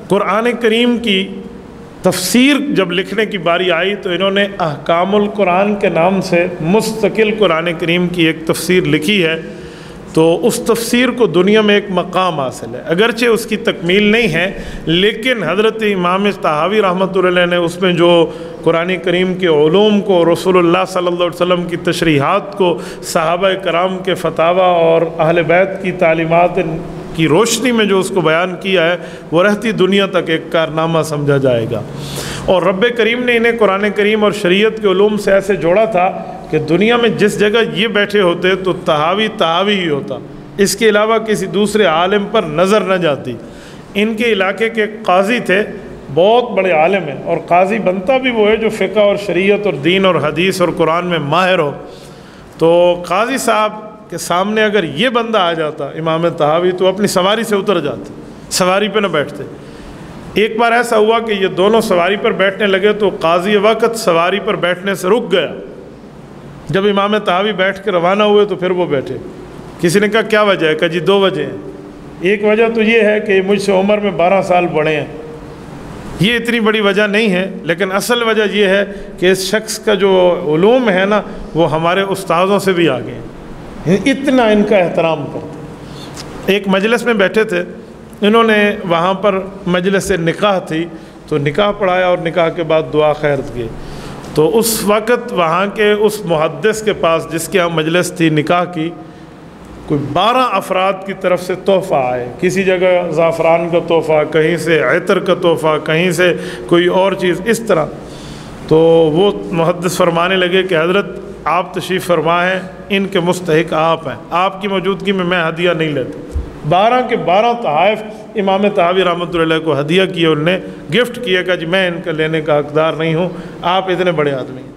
قرآن کریم کی تفسیر جب لکھنے کی باری آئی تو انہوں نے احکام القرآن کے نام سے مستقل قرآن کریم کی ایک تفسیر لکھی ہے، تو اس تفسیر کو دنیا میں ایک مقام حاصل ہے، اگرچہ اس کی تکمیل نہیں ہے، لیکن حضرت امام طحاوی رحمۃ اللہ علیہ نے اس میں جو قرآن کریم کے علوم کو، رسول اللہ صلی اللہ علیہ وسلم کی تشریحات کو، صحابہ کرام کے فتاویٰ اور اہل بیت کی تعلیمات کی روشنی میں جو اس کو بیان کیا ہے، وہ رہتی دنیا تک ایک کارنامہ سمجھا جائے گا۔ اور رب کریم نے انہیں قرآن کریم اور شریعت کے علوم سے ایسے جوڑا تھا کہ دنیا میں جس جگہ یہ بیٹھے ہوتے تو طحاوی ہی ہوتا، اس کے علاوہ کسی دوسرے عالم پر نظر نہ جاتی۔ ان کے علاقے کے قاضی تھے، بہت بڑے عالم ہیں، اور قاضی بنتا بھی وہ ہے جو فقہ اور شریعت اور دین اور حدیث اور قرآن میں ماہر ہو۔ تو قاضی صاحب کے سامنے اگر یہ بندہ آ جاتا امام طحاوی تو اپنی سواری سے اتر جاتے، سواری پہ نہ بیٹھتے۔ ایک بار ایسا ہوا کہ یہ دونوں سواری پر بیٹھنے لگے تو قاضی وقت سواری پر بیٹھنے سے رک گیا۔ جب امام طحاوی بیٹھ کے روانہ ہوئے تو پھر وہ بیٹھے۔ کسی نے کہا کیا وجہ ہے؟ کہا جی 2 وجہ ہیں۔ ایک وجہ تو یہ ہے کہ مجھ سے عمر میں 12 سال بڑے ہیں، یہ اتنی بڑی وجہ نہیں ہے، لیکن اصل وجہ یہ ہے کہ اس شخص کا جو علوم ہے نا وہ ہمارے استاذوں سے بھی آگے ہیں، اتنا ان کا احترام کرتے۔ ایک مجلس میں بیٹھے تھے، انہوں نے وہاں پر مجلس نکاح تھی تو نکاح پڑھایا اور نکاح کے بعد دعا خیر کی۔ تو اس وقت وہاں کے اس محدث کے پاس جس کے یہاں مجلس تھی نکاح کی، کوئی 12 افراد کی طرف سے تحفہ آئے، کسی جگہ زعفران کا تحفہ، کہیں سے عطر کا تحفہ، کہیں سے کوئی اور چیز، اس طرح۔ تو وہ محدث فرمانے لگے کہ حضرت آپ تشریف فرما ہیں، ان کے مستحق آپ ہیں، آپ کی موجودگی میں ہدیہ نہیں لیتا۔ 12 کے 12 تحائف امام طحاوی رحمۃ اللہ علیہ کو ہدیہ کیے، انہوں نے گفٹ کیا کہ جی میں ان کا لینے کا حقدار نہیں ہوں، آپ اتنے بڑے آدمی ہیں۔